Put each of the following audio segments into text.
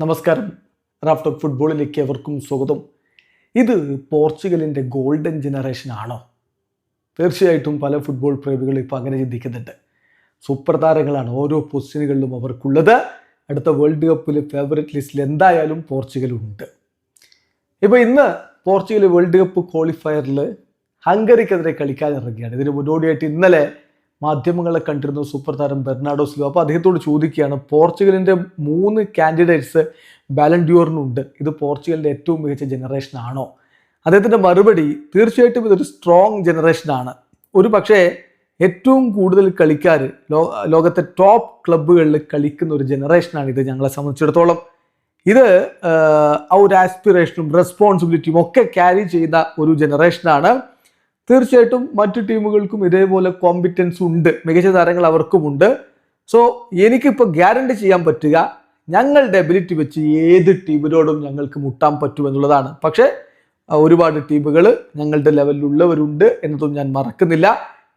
നമസ്കാരം. Raft of ഫുട്ബോളിലേക്ക് എവർക്കും സ്വാഗതം. ഇത് പോർച്ചുഗലിൻ്റെ ഗോൾഡൻ ജനറേഷൻ ആണോ? തീർച്ചയായിട്ടും പല ഫുട്ബോൾ പ്രേമികളും ഇപ്പോൾ അങ്ങനെ ചിന്തിക്കുന്നുണ്ട്. സൂപ്പർ താരങ്ങളാണ് ഓരോ പൊസിഷനുകളിലും അവർക്കുള്ളത്. അടുത്ത വേൾഡ് കപ്പിൽ ഫേവറേറ്റ് ലിസ്റ്റിൽ എന്തായാലും പോർച്ചുഗലുണ്ട്. ഇപ്പോൾ ഇന്ന് പോർച്ചുഗൽ വേൾഡ് കപ്പ് ക്വാളിഫയറിൽ ഹംഗറിക്കെതിരെ കളിക്കാൻ ഇറങ്ങിയാണ്. ഇതിന് മുന്നോടിയായിട്ട് ഇന്നലെ മാധ്യമങ്ങളെ കണ്ടിരുന്നു സൂപ്പർ താരം ബെർണാഡോ സിൽവ. അപ്പോൾ അദ്ദേഹത്തോട് ചോദിക്കുകയാണ്, പോർച്ചുഗലിൻ്റെ 3 കാൻഡിഡേറ്റ്സ് ബാലൻഡിയോറിനുണ്ട്, ഇത് പോർച്ചുഗലിൻ്റെ ഏറ്റവും മികച്ച ജനറേഷൻ ആണോ? അദ്ദേഹത്തിൻ്റെ മറുപടി, തീർച്ചയായിട്ടും ഇതൊരു സ്ട്രോങ് ജനറേഷനാണ്. ഒരു പക്ഷേ ഏറ്റവും കൂടുതൽ കളിക്കാർ ലോകത്തെ ടോപ്പ് ക്ലബ്ബുകളിൽ കളിക്കുന്ന ഒരു ജനറേഷനാണ് ഇത്. ഞങ്ങളെ സംബന്ധിച്ചിടത്തോളം ഇത് ആ ഒരു ആസ്പിറേഷനും റെസ്പോൺസിബിലിറ്റിയും ഒക്കെ ക്യാരി ചെയ്യുന്ന ഒരു ജനറേഷനാണ്. തീർച്ചയായിട്ടും മറ്റു ടീമുകൾക്കും ഇതേപോലെ കോമ്പിറ്റൻസ് ഉണ്ട്, മികച്ച താരങ്ങൾ അവർക്കുമുണ്ട്. സോ എനിക്കിപ്പോൾ ഗ്യാരണ്ടി ചെയ്യാൻ പറ്റുക ഞങ്ങളുടെ എബിലിറ്റി വെച്ച് ഏത് ടീമിനോടും ഞങ്ങൾക്ക് മുട്ടാൻ പറ്റുമെന്നുള്ളതാണ്. പക്ഷേ ഒരുപാട് ടീമുകൾ ഞങ്ങളുടെ ലെവലിലുള്ളവരുണ്ട് എന്നതും ഞാൻ മറക്കുന്നില്ല.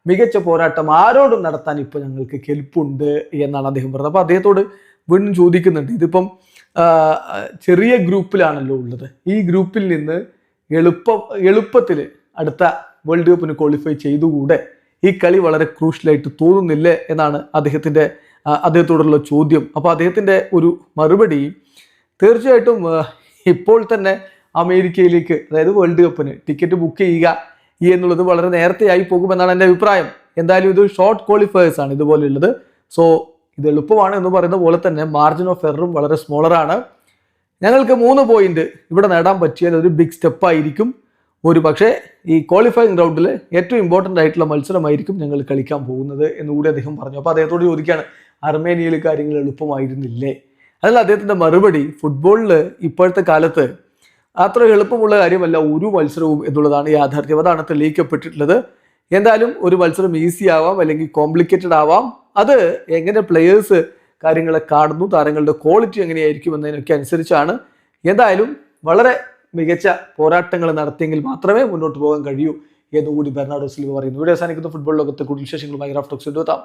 മികച്ച പോരാട്ടം ആരോടും നടത്താൻ ഇപ്പോൾ ഞങ്ങൾക്ക് കെൽപ്പുണ്ട് എന്നാണ് അദ്ദേഹം പറഞ്ഞത്. അപ്പോൾ അദ്ദേഹത്തോട് വീണ്ടും ചോദിക്കുന്നുണ്ട്, ഇതിപ്പം ചെറിയ ഗ്രൂപ്പിലാണല്ലോ ഉള്ളത്, ഈ ഗ്രൂപ്പിൽ നിന്ന് എളുപ്പത്തിൽ അടുത്ത വേൾഡ് കപ്പിന് ക്വാളിഫൈ ചെയ്തുകൂടെ? ഈ കളി വളരെ ക്രൂഷ്യലായിട്ട് തോന്നുന്നില്ലേ എന്നാണ് അദ്ദേഹത്തോടുള്ള ചോദ്യം. അപ്പോൾ അദ്ദേഹത്തിൻ്റെ ഒരു മറുപടി, തീർച്ചയായിട്ടും ഇപ്പോൾ തന്നെ അമേരിക്കയിലേക്ക്, അതായത് വേൾഡ് കപ്പിന് ടിക്കറ്റ് ബുക്ക് ചെയ്യുക എന്നുള്ളത് വളരെ നേരത്തെ ആയി പോകുമെന്നാണ് എൻ്റെ അഭിപ്രായം. എന്തായാലും ഇത് ഷോർട്ട് ക്വാളിഫയേഴ്സ് ആണ് ഇതുപോലെയുള്ളത്. സോ ഇത് എളുപ്പമാണ് എന്ന് പറയുന്ന പോലെ തന്നെ മാർജിൻ ഓഫ് എററും വളരെ സ്മോളറാണ്. ഞങ്ങൾക്ക് 3 പോയിന്റ് ഇവിടെ നേടാൻ പറ്റിയാൽ ഒരു ബിഗ് സ്റ്റെപ്പായിരിക്കും. ഒരു പക്ഷേ ഈ ക്വാളിഫയിങ് റൗണ്ടിൽ ഏറ്റവും ഇമ്പോർട്ടൻ്റ് ആയിട്ടുള്ള മത്സരമായിരിക്കും ഞങ്ങൾ കളിക്കാൻ പോകുന്നത് എന്നുകൂടി അദ്ദേഹം പറഞ്ഞു. അപ്പോൾ അദ്ദേഹത്തോട് ചോദിക്കുകയാണ്, അർമേനിയയിൽ കാര്യങ്ങൾ എളുപ്പമായിരുന്നില്ലേ? അതല്ല അദ്ദേഹത്തിൻ്റെ മറുപടി, ഫുട്ബോളിൽ ഇപ്പോഴത്തെ കാലത്ത് അത്ര എളുപ്പമുള്ള കാര്യമല്ല ഒരു മത്സരവും എന്നുള്ളതാണ് യാഥാർത്ഥ്യം. അതാണ് തെളിയിക്കപ്പെട്ടിട്ടുള്ളത്. എന്തായാലും ഒരു മത്സരം ഈസി ആവാം, അല്ലെങ്കിൽ കോംപ്ലിക്കേറ്റഡ് ആവാം. അത് എങ്ങനെ പ്ലെയേഴ്സ് കാര്യങ്ങളെ കാണുന്നു, താരങ്ങളുടെ ക്വാളിറ്റി എങ്ങനെയായിരിക്കും എന്നതിനൊക്കെ അനുസരിച്ചാണ്. എന്തായാലും വളരെ മികച്ച പോരാട്ടങ്ങൾ നടത്തിയെങ്കിൽ മാത്രമേ മുന്നോട്ട് പോകാൻ കഴിയൂ എന്നുകൂടി ബെർണാഡോ സിൽവ പറയുന്നു. ഇവിടെ അവസാനിക്കുന്ന ഫുട്ബോൾ ലോകത്തെ കൂടുതൽ വിശേഷങ്ങളുമായി റാഫ്റ്റ് ടോക്സ് എത്താം.